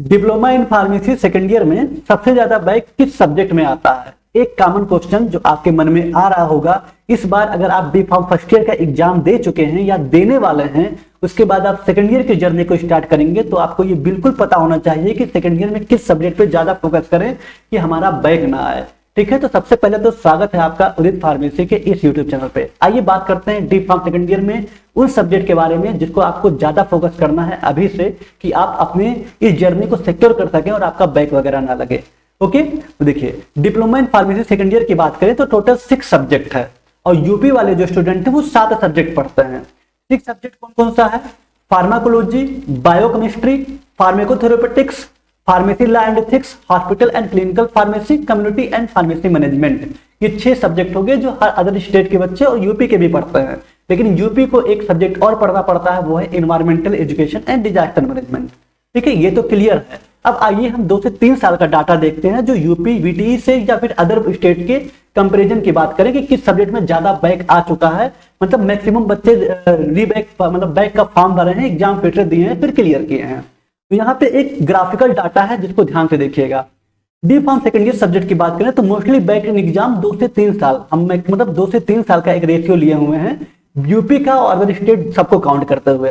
Diploma in pharmacy second year में सबसे ज्यादा बैक किस सब्जेक्ट में आता है? एक कॉमन क्वेश्चन जो आपके मन में आ रहा होगा। इस बार अगर आप बी फार्म फर्स्ट ईयर का एग्जाम दे चुके हैं या देने वाले हैं, उसके बाद आप सेकेंड ईयर की जर्नी को स्टार्ट करेंगे, तो आपको ये बिल्कुल पता होना चाहिए कि सेकेंड ईयर में किस सब्जेक्ट पे ज्यादा फोकस करें कि हमारा बैक ना आए। ठीक है, तो सबसे पहले तो स्वागत है आपका उदित फार्मेसी के इस यूट्यूब चैनल पे। आइए बात करते हैं डी फार्म सेकेंड ईयर में उन सब्जेक्ट के बारे में जिसको आपको ज्यादा फोकस करना है अभी से, कि आप अपने इस जर्नी को सिक्योर कर सकें और आपका बैक वगैरह ना लगे। ओके, तो देखिए diploma in pharmacy second year की बात करें तो टोटल 6 सब्जेक्ट है और यूपी वाले जो स्टूडेंट है वो 7 सब्जेक्ट पढ़ते हैं। 6 सब्जेक्ट कौन कौन सा है? Pharmacology, biochemistry, pharmacotherapeutics, pharmacy law and ethics, hospital and clinical pharmacy, community and pharmacy management. ये 6 सब्जेक्ट हो गए जो हर अदर स्टेट के बच्चे और यूपी के भी पढ़ते हैं। लेकिन यूपी को एक सब्जेक्ट और पढ़ना पड़ता है, वो है environmental education and disaster management. ठीक है, ये तो क्लियर है। अब आइए हम 2 से 3 साल का डाटा देखते हैं जो यूपी वीटीई से या फिर अदर स्टेट के कंपैरिजन की बात करें कि किस सब्जेक्ट में ज्यादा बैक आ चुका है। मतलब मैक्सिमम बच्चे रीबैक मतलब बैक का फॉर्म भरे हैं, एग्जाम फिर दिए हैं, फिर क्लियर किए हैं। तो यहाँ पे एक ग्राफिकल डाटा है जिसको ध्यान से देखिएगा। D pharm second year subject की बात करें तो मोस्टली बैक इन एग्जाम 2 से 3 साल, हम मतलब 2 से 3 साल का एक रेशियो लिए हुए हैं यूपी का और अदर स्टेट सबको काउंट करते हुए।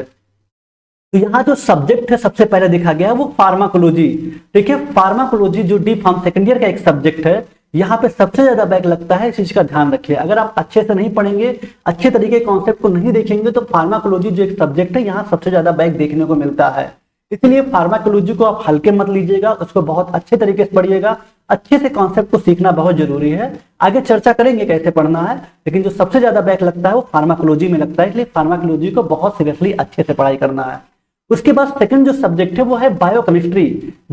तो यहाँ जो सब्जेक्ट है सबसे पहले देखा गया है वो फार्माकोलॉजी। ठीक है, फार्माकोलॉजी जो डी फार्म सेकेंड ईयर का एक सब्जेक्ट है, यहाँ पे सबसे ज्यादा बैक लगता है। इस चीज का ध्यान रखिए, अगर आप अच्छे से नहीं पढ़ेंगे, अच्छे तरीके कॉन्सेप्ट को नहीं देखेंगे, तो फार्माकोलॉजी जो एक सब्जेक्ट है यहाँ सबसे ज्यादा बैक देखने को मिलता है। इसलिए फार्माकोलॉजी को आप हल्के मत लीजिएगा, उसको बहुत अच्छे तरीके से पढ़िएगा। अच्छे से कॉन्सेप्ट को सीखना बहुत जरूरी है। आगे चर्चा करेंगे कैसे पढ़ना है, लेकिन जो सबसे ज्यादा बैक लगता है वो फार्माकोलॉजी में लगता है, इसलिए फार्माकोलॉजी को बहुत सीरियसली अच्छे से पढ़ाई करना है। उसके बाद सेकंड जो सब्जेक्ट है वो है बायोकेमिस्ट्री।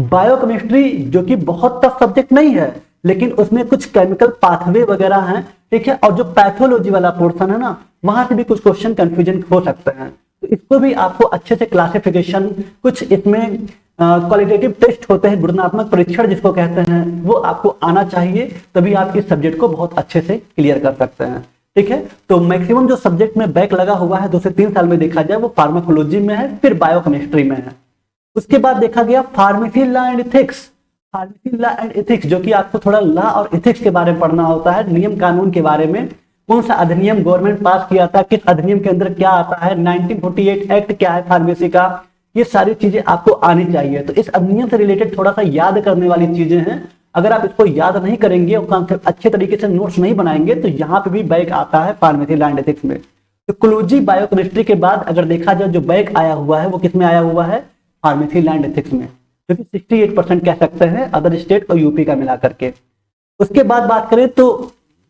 बायोकेमिस्ट्री जो कि बहुत टफ सब्जेक्ट नहीं है, लेकिन उसमें कुछ केमिकल पाथवे वगैरह हैं। ठीक है, और जो पैथोलॉजी वाला पोर्शन है ना, वहां से भी कुछ क्वेश्चन कंफ्यूजन हो सकते हैं। तो इसको भी आपको अच्छे से क्लासिफिकेशन, कुछ इसमें क्वालिटेटिव टेस्ट होते हैं, गुणात्मक परीक्षण जिसको कहते हैं, वो आपको आना चाहिए, तभी आप इस सब्जेक्ट को बहुत अच्छे से क्लियर कर सकते हैं। ठीक है, तो मैक्सिमम जो सब्जेक्ट में बैक लगा हुआ है 2 से 3 साल में देखा जाए वो फार्माकोलॉजी में है, फिर बायोकेमिस्ट्री में है। उसके बाद देखा गया pharmacy law and ethics. Pharmacy law and ethics जो कि आपको थोड़ा लॉ और एथिक्स के बारे में पढ़ना होता है, नियम कानून के बारे में, कौन सा अधिनियम गवर्नमेंट पास किया था, किस अधिनियम के अंदर क्या आता है, 1948 एक्ट क्या है फार्मेसी का, ये सारी चीजें आपको आनी चाहिए। तो इस अधिनियम से रिलेटेड थोड़ा सा याद करने वाली चीजें हैं। अगर आप इसको याद नहीं करेंगे और कॉन्सेप्ट अच्छे तरीके से नोट्स नहीं बनाएंगे तो यहाँ पे भी बैक आता है फार्मेसी लॉ एंड एथिक्स में। तो कोलॉजी बायोकेमिस्ट्री के बाद अगर देखा जाए जो बैक आया हुआ है वो किसमें आया हुआ है? फार्मेसी लॉ एंड एथिक्स में, जो कि 68% कह सकते हैं अदर स्टेट और यूपी का मिला करके। उसके बाद बात करें तो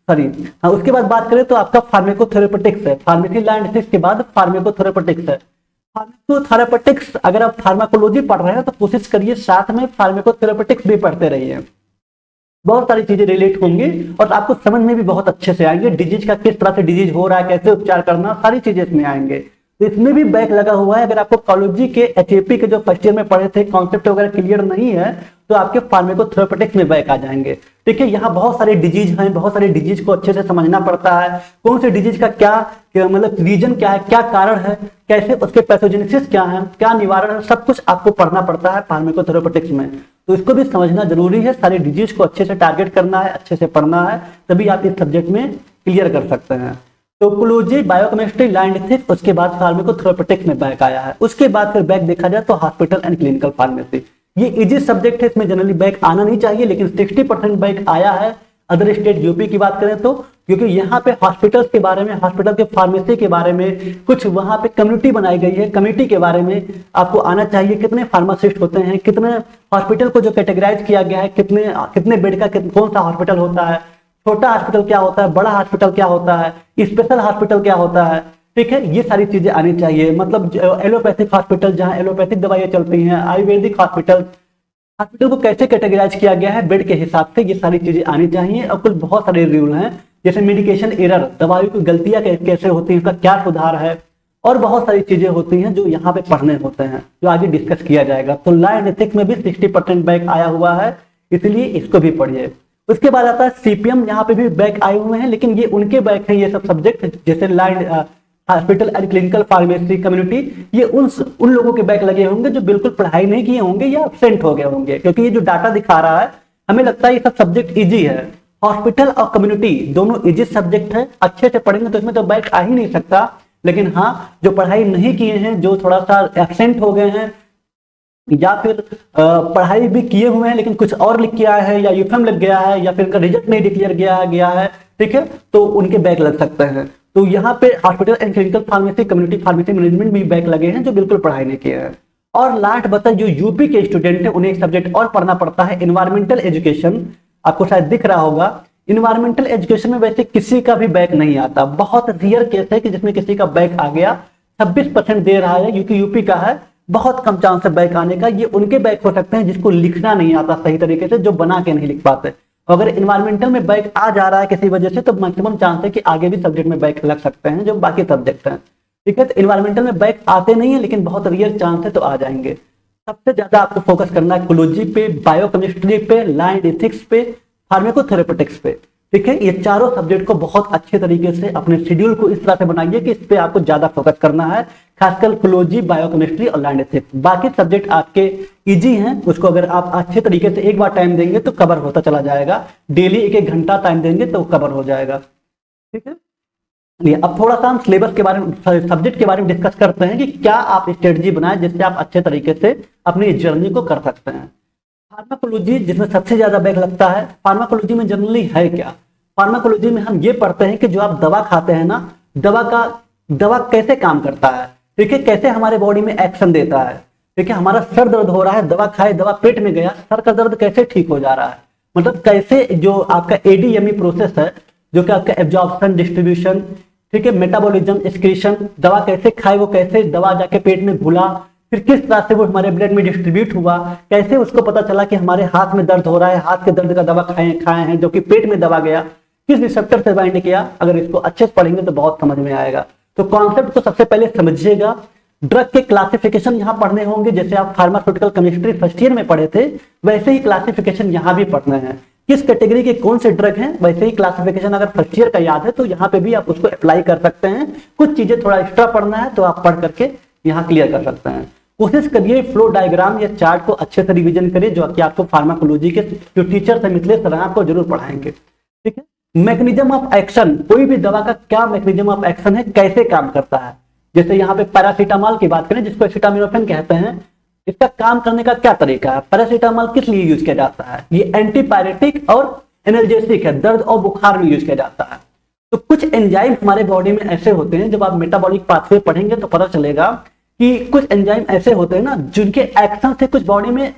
उसके बाद बात करें तो आपका फार्मेकोथेरेपेटिक्स है। फार्मेसी लॉ एंड एथिक्स के बाद फार्मेकोथेरेपेटिक्स है। फार्मेकोथेरेपेटिक्स अगर आप फार्माकोलॉजी पढ़ रहे हैं तो कोशिश करिए साथ में फार्मेकोथेरेपेटिक्स भी पढ़ते रहिए, बहुत सारी चीजें रिलेट होंगी और आपको समझ में भी बहुत अच्छे से आएंगे। डिजीज का किस तरह से डिजीज हो रहा है, कैसे उपचार करना, सारी चीजें इसमें आएंगे। तो इसमें भी बैक लगा हुआ है। अगर आपको कॉलेजी के एचएपी के जो फर्स्ट ईयर में पढ़े थे कॉन्सेप्ट वगैरह क्लियर नहीं है तो आपके फार्मेकोथेरेपेटिक्स में बैक आ जाएंगे। ठीक है, यहाँ बहुत सारे डिजीज हैं, बहुत सारे डिजीज को अच्छे से समझना पड़ता है, कौन से डिजीज का क्या मतलब रीजन क्या है, क्या कारण है, कैसे उसके पैथोजेनेसिस क्या है, क्या निवारण है, सब कुछ आपको पढ़ना पड़ता है फार्मेकोथेरेपेटिक्स में। तो इसको भी समझना जरूरी है। सारे डिजीज को अच्छे से टारगेट करना है, अच्छे से पढ़ना है, तभी आप इस सब्जेक्ट में क्लियर कर सकते हैं। तो कोलॉजी, बायोकेमिस्ट्री, लॉ एंड एथिक्स, उसके बाद फार्मेकोथेरेपेटिक्स में बैक आया है। उसके बाद फिर बैक देखा जाए तो हॉस्पिटल एंड क्लिनिकल फार्मेसी। ये इजी सब्जेक्ट है, इसमें जनरली बैक आना नहीं चाहिए, लेकिन 60% बैक आया है अदर स्टेट यूपी की बात करें तो, क्योंकि यहाँ पे हॉस्पिटल्स के बारे में, हॉस्पिटल के फार्मेसी के बारे में, कुछ वहाँ पे कम्युनिटी बनाई गई है, कमेटी के बारे में आपको आना चाहिए। कितने फार्मासिस्ट होते हैं, कितने हॉस्पिटल को जो कैटेगराइज किया गया है, कितने बेड का कौन सा हॉस्पिटल होता है, छोटा हॉस्पिटल क्या होता है, बड़ा हॉस्पिटल क्या होता है, स्पेशल हॉस्पिटल क्या होता है। ठीक है, ये सारी चीजें आनी चाहिए। मतलब एलोपैथिक हॉस्पिटल जहाँ एलोपैथिक दवाइयाँ चलती हैं, आयुर्वेदिक हॉस्पिटल को कैसे कैटेगराइज किया गया है बेड के हिसाब से, ये सारी चीजें आनी चाहिए। और कुछ बहुत सारे रूल हैं, जैसे मेडिकेशन एरर, दवाइयों की गलतियां कैसे होती हैं, उसका क्या सुधार है, और बहुत सारी चीजें होती हैं जो यहाँ पे पढ़ने होते हैं, जो आगे डिस्कस किया जाएगा। तो लॉ एंड एथिक्स में भी 60% बैक आया हुआ है, इसलिए इसको भी पढ़िए। उसके बाद आता है सीपीएम, यहाँ पे भी बैक आए हुए हैं, लेकिन ये उनके बैक हैं ये सब सब्जेक्ट, जैसे hospital and clinical pharmacy community, ये उन लोगों के बैक लगे होंगे जो बिल्कुल पढ़ाई नहीं किए होंगे या एब्सेंट हो गए होंगे, क्योंकि ये जो डाटा दिखा रहा है हमें लगता है ये सब सब्जेक्ट इजी है। हॉस्पिटल और कम्युनिटी दोनों इजी सब्जेक्ट है, अच्छे से पढ़ेंगे तो इसमें तो बैक आ ही नहीं सकता। लेकिन हाँ, जो पढ़ाई नहीं किए हैं, जो थोड़ा सा एब्सेंट हो गए हैं, या फिर पढ़ाई भी किए हुए हैं लेकिन कुछ और लिख के आया है, या यूफएम लग गया है, या फिर उनका रिजल्ट नहीं डिक्लेयर गया है, ठीक है, तो उनके बैक लग सकते हैं। तो यहाँ पे hospital and clinical pharmacy community pharmacy management भी बैक लगे हैं जो बिल्कुल पढ़ाई नहीं किए हैं। और लास्ट बता, जो यूपी के स्टूडेंट है उन्हें एक सब्जेक्ट और पढ़ना पड़ता है, इन्वायरमेंटल एजुकेशन। आपको शायद दिख रहा होगा, इन्वायरमेंटल एजुकेशन में वैसे किसी का भी बैक नहीं आता, बहुत रियर केस है कि जिसमें किसी का बैक आ गया। 26% दे रहा है क्योंकि यूपी का है, बहुत कम चांस है बैक आने का। ये उनके बैक हो सकते हैं जिसको लिखना नहीं आता सही तरीके से, जो बना के नहीं लिख पाते। अगर इन्वायरमेंटल में बैक आ जा रहा है किसी वजह से, तो मैक्सिमम चांस है कि आगे भी सब्जेक्ट में बैक लग सकते हैं जो बाकी सब्जेक्ट हैं, ठीक है। तो इन्वायरमेंटल में बैक आते नहीं है लेकिन बहुत रियर चांस है तो आ जाएंगे। सबसे ज्यादा आपको फोकस करना है इकोलॉजी पे, बायोकेमिस्ट्री पे, लैंड एथिक्स पे, फार्माकोथेरेपेटिक्स पे, ठीक है। ये चारों सब्जेक्ट को बहुत अच्छे तरीके से अपने शेड्यूल को इस तरह से बनाइए कि इस पे आपको ज्यादा फोकस करना है, खासकर इकोलॉजी, बायोकेमिस्ट्री और लैंड एथिक्स। बाकी सब्जेक्ट आपके इजी हैं, उसको अगर आप अच्छे तरीके से एक बार टाइम देंगे तो कवर होता चला जाएगा। डेली 1-1 घंटा टाइम देंगे तो कवर हो जाएगा, ठीक है। अब थोड़ा सा हम सिलेबस के बारे में, सब्जेक्ट के बारे में डिस्कस करते हैं कि क्या आप स्ट्रेटजी बनाएं जिससे आप अच्छे तरीके से अपनी जर्नी को कर सकते हैं। फार्माकोलॉजी, जिसमें सबसे ज्यादा बैक लगता है, फार्माकोलॉजी में जनरली है क्या? फार्माकोलॉजी में हम ये पढ़ते हैं कि जो आप दवा खाते हैं ना, दवा कैसे काम करता है, ठीक है, कैसे हमारे बॉडी में एक्शन देता है, ठीक है। हमारा सर दर्द हो रहा है, दवा खाए, दवा पेट में गया, सर का दर्द कैसे ठीक हो जा रहा है, मतलब कैसे जो आपका एडीएमई प्रोसेस है, जो कि आपका एब्जॉर्प्शन, डिस्ट्रीब्यूशन, ठीक है, मेटाबॉलिज्म, एक्सक्रीशन, दवा कैसे खाए, वो कैसे दवा जाके पेट में घुला, फिर किस तरह से वो हमारे ब्लड में डिस्ट्रीब्यूट हुआ, कैसे उसको पता चला कि हमारे हाथ में दर्द हो रहा है, हाथ के दर्द का दवा खाए हैं जो कि पेट में दवा गया, किस रिसेप्टर से बाइंड किया। अगर इसको अच्छे से पढ़ेंगे तो बहुत समझ में आएगा। तो कॉन्सेप्ट को सबसे पहले समझिएगा। ड्रग के क्लासिफिकेशन यहाँ पढ़ने होंगे, जैसे आप फार्मास्यूटिकल केमिस्ट्री फर्स्ट ईयर में पढ़े थे वैसे ही क्लासिफिकेशन यहाँ भी पढ़ना है। किस कैटेगरी के कौन से ड्रग हैं, वैसे ही क्लासिफिकेशन अगर फर्स्ट ईयर का याद है तो यहाँ पे भी आप उसको अप्लाई कर सकते हैं। कुछ चीजें थोड़ा एक्स्ट्रा पढ़ना है तो आप पढ़ करके यहाँ क्लियर कर सकते हैं। कोशिश करिए फ्लो डायग्राम या चार्ट को अच्छे से रिवीजन करिए, जो कि आपको फार्माकोलॉजी के जो टीचर है मिथिलेश सर आपको जरूर पढ़ाएंगे, ठीक है। मैकेनिज्म ऑफ एक्शन, कोई भी दवा का क्या मैकेनिज्म ऑफ एक्शन है, कैसे काम करता है। जैसे यहाँ पे पैरासीटामोल की बात करें, जिसको एसिटामिनोफेन कहते हैं, इसका काम करने का क्या तरीका है। पैरासीटामोल किस लिए यूज किया जाता है? ये एंटीपायरेटिक और एनाल्जेसिक है, दर्द और बुखार में यूज किया जाता है। तो कुछ एंजाइम हमारे बॉडी में ऐसे होते हैं, जब आप मेटाबॉलिक पाथवे पढ़ेंगे तो पता चलेगा कि कुछ एंजाइम ऐसे होते हैं ना, जिनके एक्शन से कुछ बॉडी में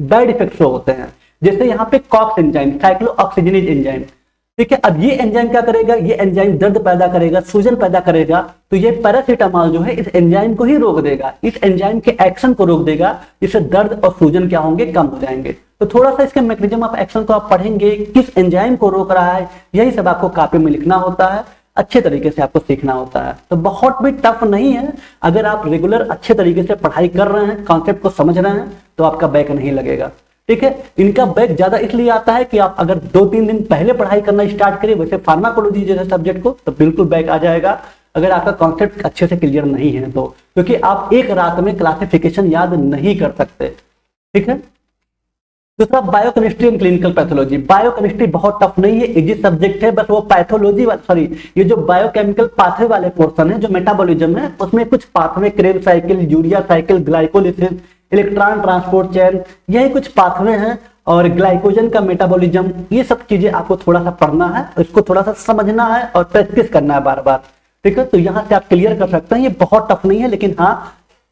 बैड इफेक्ट्स होते हैं। जैसे यहाँ पे कॉक्स एंजाइम, साइक्लोऑक्सीजनेज एंजाइम, ठीक है। अब ये एंजाइम क्या करेगा, ये एंजाइम दर्द पैदा करेगा, सूजन पैदा करेगा, तो ये पैरासीटामोल जो है इस एंजाइम को ही रोक देगा, इस एंजाइम के एक्शन को रोक देगा, इससे दर्द और सूजन क्या होंगे, कम हो जाएंगे। तो थोड़ा सा इसके मैकेनिज्म ऑफ एक्शन को आप पढ़ेंगे, किस एंजाइम को रोक रहा है, यही सब आपको कॉपी में लिखना होता है, अच्छे तरीके से आपको सीखना होता है। तो बहुत भी टफ नहीं है, अगर आप रेगुलर अच्छे तरीके से पढ़ाई कर रहे हैं, कॉन्सेप्ट को समझ रहे हैं, तो आपका बैक नहीं लगेगा, ठीक है। इनका बैक ज्यादा इसलिए आता है कि आप अगर 2-3 दिन पहले पढ़ाई करना स्टार्ट करिए, वैसे फार्माकोलॉजी जैसे सब्जेक्ट को, तो बिल्कुल बैक आ जाएगा अगर आपका कॉन्सेप्ट अच्छे से क्लियर नहीं है तो, क्योंकि आप एक रात में क्लासिफिकेशन याद नहीं कर सकते, ठीक है। दूसरा biochemistry and clinical pathology. Biochemistry बहुत टफ नहीं है, इजी सब्जेक्ट है, बस वो पैथोलॉजी ये जो बायोकेमिकल पाथवे वाले पोर्शन है, जो मेटाबॉलिज्म है, उसमें कुछ pathway, Krebs cycle, urea cycle, glycolysis, electron transport chain, यही कुछ पाथवे हैं, और ग्लाइकोजन का मेटाबॉलिज्म, ये सब चीजें आपको थोड़ा सा पढ़ना है, इसको थोड़ा सा समझना है और प्रैक्टिस करना है बार बार, ठीक है। तो यहाँ से आप क्लियर कर सकते हैं, ये बहुत टफ नहीं है, लेकिन हाँ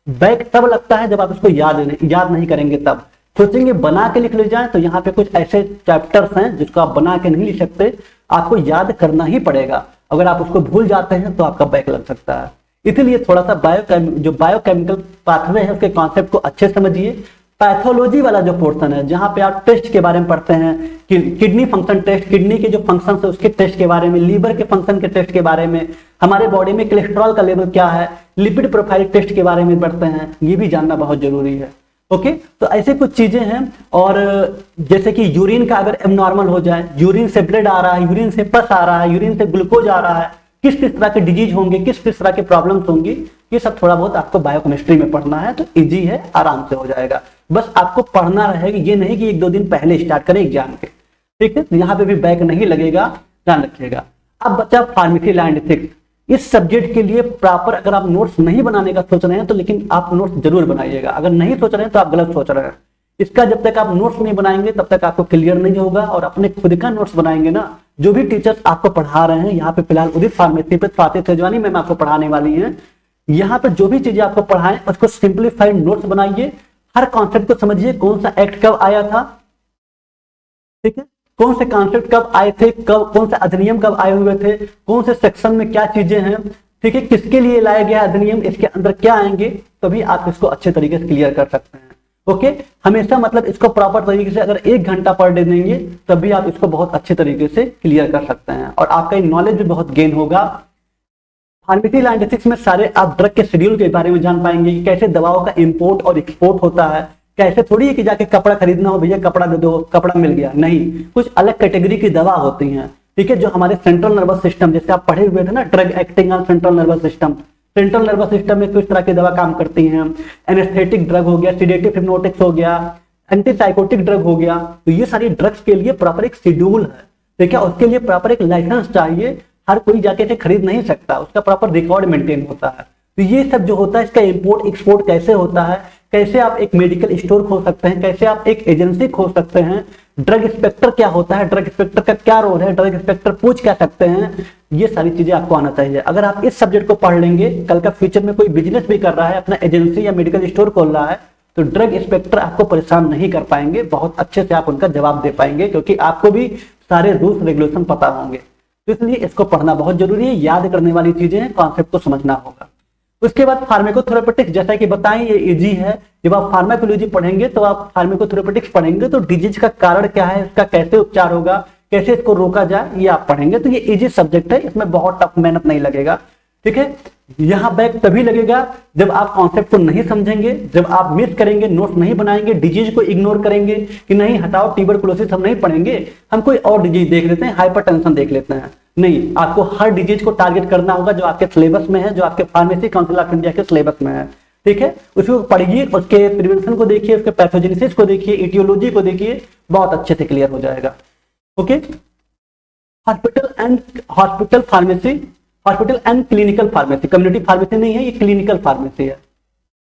बैक तब लगता है जब आप इसको याद नहीं करेंगे। तब सोचेंगे बना के लिख ले जाए, तो यहाँ पे कुछ ऐसे चैप्टर्स हैं जिसको आप बना के नहीं लिख सकते, आपको याद करना ही पड़ेगा। अगर आप उसको भूल जाते हैं तो आपका बैक लग सकता है। इसीलिए थोड़ा सा बायोकेमिकल पाथवे है उसके कॉन्सेप्ट को अच्छे समझिए। पैथोलॉजी वाला जो पोर्शन है, जहां पे आप टेस्ट के बारे में पढ़ते हैं, कि किडनी फंक्शन टेस्ट, किडनी के जो फंक्शन है उसके टेस्ट के बारे में, लीवर के फंक्शन के टेस्ट के बारे में, हमारे बॉडी में कोलेस्ट्रॉल का लेवल क्या है, लिपिड प्रोफाइल टेस्ट के बारे में पढ़ते हैं, ये भी जानना बहुत जरूरी है, ओके। तो ऐसे कुछ चीजें हैं। और जैसे कि यूरिन का अगर एबनॉर्मल हो जाए, यूरिन से ब्लड आ रहा है, यूरिन से पस आ रहा है, यूरिन से ग्लूकोज आ रहा है, किस किस तरह के डिजीज होंगे, किस किस तरह के प्रॉब्लम्स होंगी, ये सब थोड़ा बहुत आपको बायोकेमिस्ट्री में पढ़ना है, तो इजी है, आराम से हो जाएगा। बस आपको पढ़ना रहेगा, ये नहीं कि 1-2 दिन पहले स्टार्ट करें एग्जाम के, ठीक है। यहाँ पे भी बैक नहीं लगेगा, ध्यान रखिएगा। अब बच्चा फार्मेसी लैंड एथिक्स, इस सब्जेक्ट के लिए प्रॉपर अगर आप नोट्स नहीं बनाने का सोच रहे हैं तो लेकिन आप नोट्स जरूर बनाइएगा। अगर नहीं सोच रहे हैं तो आप गलत सोच रहे हैं। इसका जब तक आप नोट्स नहीं बनाएंगे तब तक आपको क्लियर नहीं होगा, और अपने खुद का नोट्स बनाएंगे ना, जो भी टीचर्स आपको पढ़ा रहे हैं, यहाँ पे फिलहाल उदित फार्मेसी पे स्वाति तेजवानी मैम आपको पढ़ाने वाली हैं, यहाँ पे जो भी चीजें आपको पढ़ाएं उसको सिंप्लीफाइड नोट्स बनाइए, हर कॉन्सेप्ट को समझिए, कौन सा एक्ट कब आया था, ठीक है, कौन से कॉन्सेप्ट कब आए थे, कब कौन से अधिनियम कब आए हुए थे, कौन से सेक्शन में क्या चीजें हैं, ठीक है, किसके लिए लाया गया अधिनियम, इसके अंदर क्या आएंगे, तभी आप इसको अच्छे तरीके से क्लियर कर सकते हैं। ओके, हमेशा मतलब इसको प्रॉपर तरीके से अगर 1 घंटा पर डे देंगे तभी आप इसको बहुत अच्छे तरीके से क्लियर कर सकते हैं, और आपका नॉलेज भी बहुत गेन होगा। फार्मेसी लैंड एथिक्स में सारे आप ड्रग के शेड्यूल के बारे में जान पाएंगे कि कैसे दवाओं का इंपोर्ट और एक्सपोर्ट होता है, कैसे थोड़ी है कि जाके कपड़ा खरीदना हो, भैया कपड़ा दे दो कपड़ा मिल गया, नहीं, कुछ अलग कैटेगरी की दवा होती हैं, ठीक है, जो हमारे सेंट्रल नर्वस सिस्टम, जैसे आप पढ़े हुए थे ना, drug acting on central nervous system, central nervous system में किस तरह की दवा काम करती हैं, एनेस्थेटिक ड्रग हो गया, सिडेटिव हिप्नोटिक्स हो गया, एंटीसाइकोटिक ड्रग हो गया, तो ये सारी ड्रग्स के लिए प्रॉपर एक शेड्यूल है, ठीक है, उसके लिए प्रॉपर एक लाइसेंस चाहिए, हर कोई जाके इसे खरीद नहीं सकता, उसका प्रॉपर रिकॉर्ड मेंटेन होता है। तो ये सब जो होता है, इसका इंपोर्ट एक्सपोर्ट कैसे होता है, कैसे आप एक मेडिकल स्टोर खोल सकते हैं, कैसे आप एक एजेंसी खोल सकते हैं, ड्रग इंस्पेक्टर क्या होता है, ड्रग इंस्पेक्टर का क्या रोल है, ड्रग इंस्पेक्टर पूछ क्या सकते हैं, ये सारी चीजें आपको आना चाहिए। अगर आप इस सब्जेक्ट को पढ़ लेंगे, कल का फ्यूचर में कोई बिजनेस भी कर रहा है, अपना एजेंसी या मेडिकल स्टोर खोल रहा है, तो ड्रग इंस्पेक्टर आपको परेशान नहीं कर पाएंगे, बहुत अच्छे से आप उनका जवाब दे पाएंगे, क्योंकि आपको भी सारे रूल्स रेगुलेशन पता होंगे। तो इसलिए इसको पढ़ना बहुत जरूरी है, याद करने वाली चीजें हैं, कॉन्सेप्ट को समझना होगा। उसके बाद फार्माकोथेरेपेटिक्स, जैसा कि बताएं ये इजी है, जब आप फार्माकोलॉजी पढ़ेंगे तो आप फार्माकोथेरेपेटिक्स पढ़ेंगे तो डिजीज का कारण क्या है, इसका कैसे उपचार होगा, कैसे इसको रोका जाए, ये आप पढ़ेंगे, तो ये इजी सब्जेक्ट है, इसमें बहुत टफ मेहनत नहीं लगेगा, ठीक है। यहाँ बैक तभी लगेगा जब आप कॉन्सेप्ट को नहीं समझेंगे, जब आप मिस करेंगे, नोट्स नहीं बनाएंगे, डिजीज को इग्नोर करेंगे कि नहीं हटाओ ट्यूबरकुलोसिस हम नहीं पढ़ेंगे, हम कोई और डिजीज देख लेते हैं, हाइपरटेंशन देख लेते हैं, नहीं, आपको हर डिजीज को टारगेट करना होगा जो आपके सिलेबस में है, जो आपके फार्मेसी काउंसिल ऑफ इंडिया के सिलेबस में है, ठीक है, उसको पढ़िए, उसके प्रिवेंशन को देखिए, उसके पैथोजेनेसिस को देखिए, इटियोलॉजी को देखिए, बहुत अच्छे से क्लियर हो जाएगा। Okay, hospital pharmacy, hospital and clinical pharmacy, community pharmacy नहीं है, ये क्लिनिकल फार्मेसी है,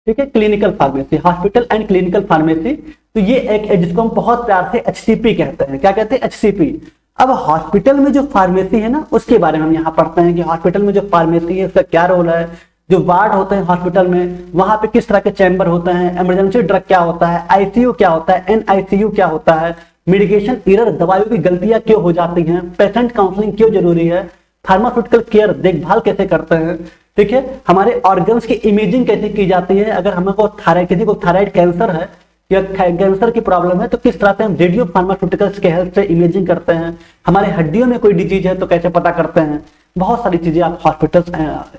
ठीक है, clinical pharmacy, hospital and clinical pharmacy, तो ये एक है जिसको हम बहुत प्यार से HCP कहते हैं। क्या कहते हैं? HCP। अब हॉस्पिटल में जो फार्मेसी है ना, उसके बारे में हम यहाँ पढ़ते हैं कि हॉस्पिटल में जो फार्मेसी है उसका क्या रोल है, जो वार्ड होते हैं हॉस्पिटल में, वहां पे किस तरह के चैम्बर होते हैं, इमरजेंसी ड्रग क्या होता है, ICU क्या होता है, NICU क्या होता है, मेडिकेशन एरर, दवाइयों की गलतियां क्यों हो जाती हैं, पेशेंट काउंसलिंग क्यों जरूरी है, फार्मास्यूटिकल केयर देखभाल कैसे करते हैं, ठीक है, हमारे ऑर्गन्स की इमेजिंग कैसे की जाती है, अगर हमको किसी को थायराइड कैंसर है या कैंसर की प्रॉब्लम है तो किस तरह से हम रेडियो फार्मास्यूटिकल्स के हेल्प से इमेजिंग करते हैं, हमारे हड्डियों में कोई डिजीज है तो कैसे पता करते हैं, बहुत सारी चीजें आप हॉस्पिटल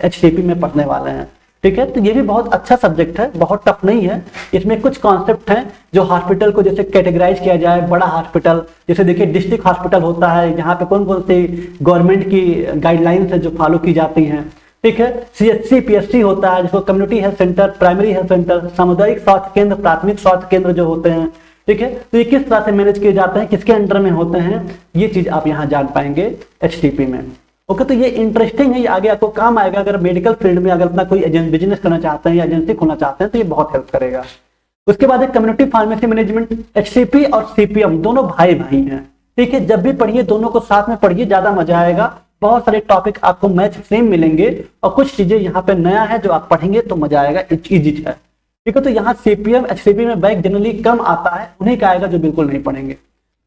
HCP में पढ़ने वाले हैं, ठीक है। तो ये भी बहुत अच्छा सब्जेक्ट है, बहुत टफ नहीं है, इसमें कुछ कॉन्सेप्ट हैं जो हॉस्पिटल को जैसे कैटेगराइज किया जाए, बड़ा हॉस्पिटल, जैसे देखिए डिस्ट्रिक्ट हॉस्पिटल होता है, यहाँ पे कौन कौन सी गवर्नमेंट की गाइडलाइंस है जो फॉलो की जाती हैं, ठीक है, CHC PSC होता है जिसको community health centre, primary health centre, सामुदायिक स्वास्थ्य केंद्र, प्राथमिक स्वास्थ्य केंद्र जो होते हैं, ठीक है, तो ये किस तरह से मैनेज किए जाते हैं, किसके अंडर में होते हैं, ये चीज आप यहाँ जान पाएंगे HCP में। ओके, तो ये इंटरेस्टिंग है, ये आगे आपको काम आएगा, अगर मेडिकल फील्ड में अगर अपना कोई बिजनेस करना चाहते हैं या एजेंसी खोलना चाहते हैं तो ये बहुत हेल्प करेगा। उसके बाद एक कम्युनिटी फार्मेसी मैनेजमेंट, HCP और CPM दोनों भाई भाई हैं, ठीक है, जब भी पढ़िए दोनों को साथ में पढ़िए, ज्यादा मजा आएगा, बहुत सारे टॉपिक आपको मैच सेम मिलेंगे और कुछ चीजें यहाँ पे नया है जो आप पढ़ेंगे तो मजा आएगा, इजी है, ठीक है। तो यहाँ CPM HCP में बैक जनरली कम आता है, उन्हीं का आएगा जो बिल्कुल नहीं पढ़ेंगे।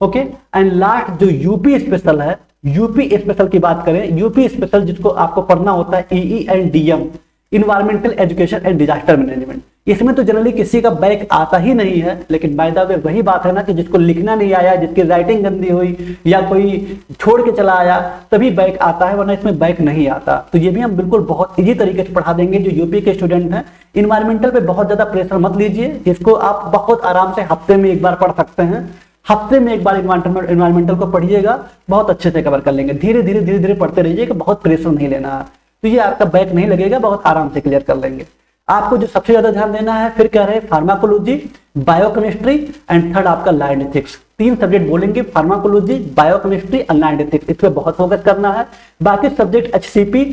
ओके, एंड लास्ट जो यूपी स्पेशल है, यूपी स्पेशल की बात करें, यूपी स्पेशल जिसको आपको पढ़ना होता है EE and DM, environmental education and disaster management, इसमें तो जनरली किसी का बैक आता ही नहीं है, लेकिन बाय द वे वही बात है ना कि जिसको लिखना नहीं आया, जिसकी राइटिंग गंदी हुई या कोई छोड़ के चला आया तभी बैक आता है, वरना इसमें बैक नहीं आता। तो ये भी हम बिल्कुल बहुत इजी तरीके से पढ़ा देंगे जो यूपी के स्टूडेंट हैं। इन्वायरमेंटल पे बहुत ज्यादा प्रेशर मत लीजिए, जिसको आप बहुत आराम से हफ्ते में एक बार पढ़ सकते हैं, हफ्ते में एक बार एनवायरमेंटल को पढ़िएगा, बहुत अच्छे से कवर कर लेंगे। धीरे धीरे धीरे धीरे पढ़ते रहिएगा, बहुत प्रेशर नहीं लेना है, तो ये आपका बैक नहीं लगेगा, बहुत आराम से क्लियर कर लेंगे। आपको जो सबसे ज्यादा ध्यान देना है, फिर कह रहे हैं फार्माकोलॉजी, बायोकेमिस्ट्री एंड थर्ड आपका लाइंड एथिक्स। 3 सब्जेक्ट बोलेंगे, फार्माकोलॉजी, बायोकेमिस्ट्री और लाइंड एथिक्स, इस पे बहुत फोकस करना है। बाकी सब्जेक्ट एचसीपी,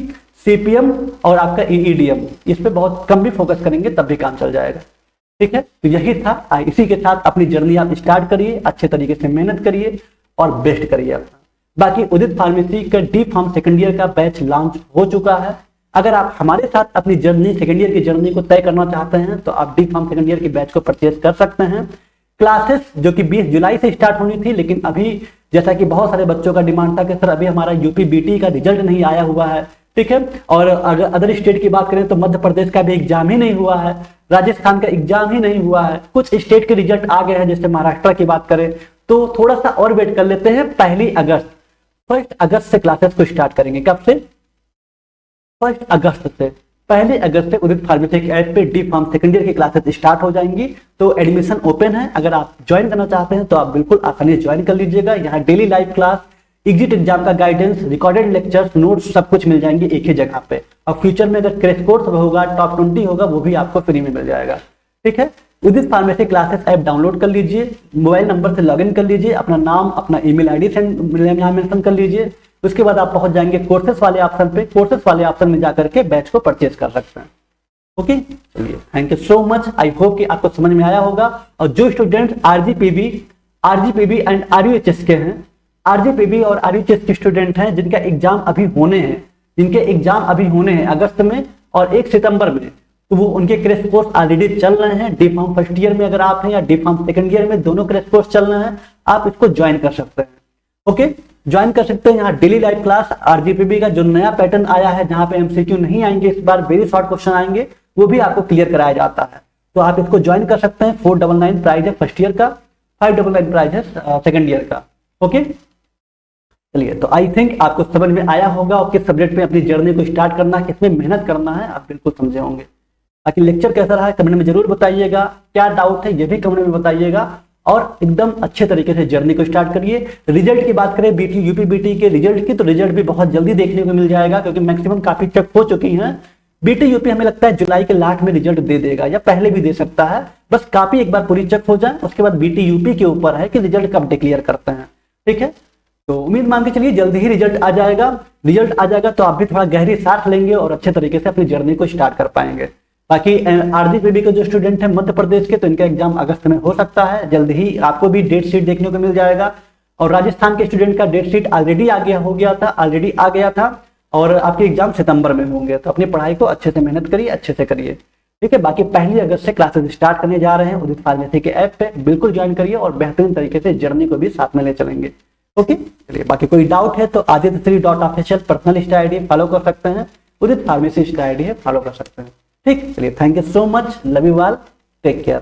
सीपीएम और आपका ईईडीएम, इस पे बहुत कम भी फोकस करेंगे तब भी काम चल जाएगा। ठीक है, तो यही था। इसी के साथ अपनी जर्नी आप स्टार्ट करिए, अच्छे तरीके से मेहनत करिए और बेस्ट करिए अपना। बाकी उदित फार्मेसी का डी फार्म सेकंड ईयर का बैच लॉन्च हो चुका है। अगर आप हमारे साथ अपनी जर्नी, सेकंड ईयर की जर्नी को तय करना चाहते हैं तो आप डी फार्म सेकंड ईयर की बैच को परचेज कर सकते हैं। क्लासेस जो कि 20 जुलाई से स्टार्ट होनी थी, लेकिन अभी जैसा कि बहुत सारे बच्चों का डिमांड था कि सर अभी हमारा यूपी बीटी का रिजल्ट नहीं आया हुआ है, ठीक है, और अगर अदर स्टेट की बात करें तो मध्य प्रदेश का भी एग्जाम ही नहीं हुआ है, राजस्थान का एग्जाम ही नहीं हुआ है, कुछ स्टेट के रिजल्ट आ गए हैं, जैसे महाराष्ट्र की बात करें तो थोड़ा सा और वेट कर लेते हैं। 1 अगस्त से क्लासेस को स्टार्ट करेंगे। कब से? 1 अगस्त से। 1 अगस्त से उदित फार्मेसी के ऐप पे डी फार्म सेकंड ईयर की क्लासेस स्टार्ट हो जाएंगी। तो एडमिशन ओपन है, अगर आप ज्वाइन करना चाहते हैं तो आप बिल्कुल आसानी से ज्वाइन कर लीजिएगा। यहाँ daily live class, exit exam का गाइडेंस, रिकॉर्डेड लेक्चर्स, नोट्स सब कुछ मिल जाएंगे एक ही जगह पे। और फ्यूचर में अगर क्रैश कोर्स होगा, टॉप 20 होगा, वो भी आपको फ्री में मिल जाएगा। ठीक है, उदित फार्मेसी क्लासेस ऐप डाउनलोड कर लीजिए, मोबाइल नंबर से लॉगिन कर लीजिए, अपना नाम, अपना ईमेल आईडी यहाँ मेंशन कर लीजिए। उसके बाद आप पहुंच जाएंगे कोर्सेस वाले ऑप्शन पे। कोर्सेस वाले ऑप्शन में जाकर के बैच को परचेज कर सकते हैं। ओके, चलिए, thank you so much. I hope कि आपको समझ में आया होगा। और जो स्टूडेंट आरजीपीबी एंड आरयूएचएस के हैं, आरजीपीबी और आरयूएचएस के स्टूडेंट हैं जिनका एग्जाम अभी होने हैं, अगस्त में और 1 सितंबर में, तो वो उनके क्रैश कोर्स ऑलरेडी चल रहे हैं। डी फार्म फर्स्ट ईयर में अगर आप हैं या डी फार्म सेकंड ईयर में, दोनों क्रैश कोर्स चल रहे हैं, आप इसको ज्वाइन कर सकते हैं। ओके, ज्वाइन कर सकते हैं। यहाँ डेली लाइव क्लास, आरजीपीबी का जो नया पैटर्न आया है जहां पे एमसीक्यू नहीं आएंगे इस बार, वेरी शॉर्ट क्वेश्चन आएंगे, वो भी आपको क्लियर कराया जाता है। तो आप इसको ज्वाइन कर सकते हैं। 499 प्राइस है फर्स्ट ईयर का, 599 प्राइस है सेकंड ईयर का। ओके, चलिए, तो आई थिंक आपको समझ में आया होगा और किस सब्जेक्ट में अपनी जर्नी को स्टार्ट करना है, किसमें मेहनत करना है, आप बिल्कुल समझे होंगे। बाकी लेक्चर कैसा रहा है कमेंट में जरूर बताइएगा, क्या डाउट है ये भी कमेंट में बताइएगा, और एकदम अच्छे तरीके से जर्नी को स्टार्ट करिए। रिजल्ट की बात करें बीटी यूपी बीटी के रिजल्ट की, तो रिजल्ट भी बहुत जल्दी देखने को मिल जाएगा, क्योंकि मैक्सिमम काफी चेक हो चुकी हैं। बीटी यूपी हमें लगता है जुलाई के लास्ट में रिजल्ट दे देगा, या पहले भी दे सकता है, बस काफी एक बार पूरी चेक हो जाए, उसके बाद बीटी यूपी के ऊपर है कि रिजल्ट कब डिक्लेयर करते हैं। ठीक है, तो उम्मीद मान के चलिए जल्दी ही रिजल्ट आ जाएगा, तो आप भी थोड़ा गहरी सांस लेंगे और अच्छे तरीके से अपनी जर्नी को स्टार्ट कर पाएंगे। बाकी आरजीपीबी के जो स्टूडेंट हैं मध्य प्रदेश के, तो इनका एग्जाम अगस्त में हो सकता है, जल्द ही आपको भी डेट शीट देखने को मिल जाएगा। और राजस्थान के स्टूडेंट का डेट शीट ऑलरेडी आ गया था, और आपके एग्जाम सितंबर में होंगे। तो अपनी पढ़ाई को अच्छे से मेहनत करिए, अच्छे से करिए। ठीक है, बाकी 1 अगस्त से क्लासेस स्टार्ट करने जा रहे हैं उदित फार्मेसी के ऐप पे, बिल्कुल ज्वाइन करिए और बेहतरीन तरीके से जर्नी को भी साथ में ले चलेंगे। ओके, चलिए, बाकी कोई डाउट है तो aditya3.official personal Insta ID follow कर सकते हैं, उदित फार्मेसी इंस्टा आईडी है फॉलो कर सकते हैं। ठीक, चलिए, thank you so much, love you all, take care.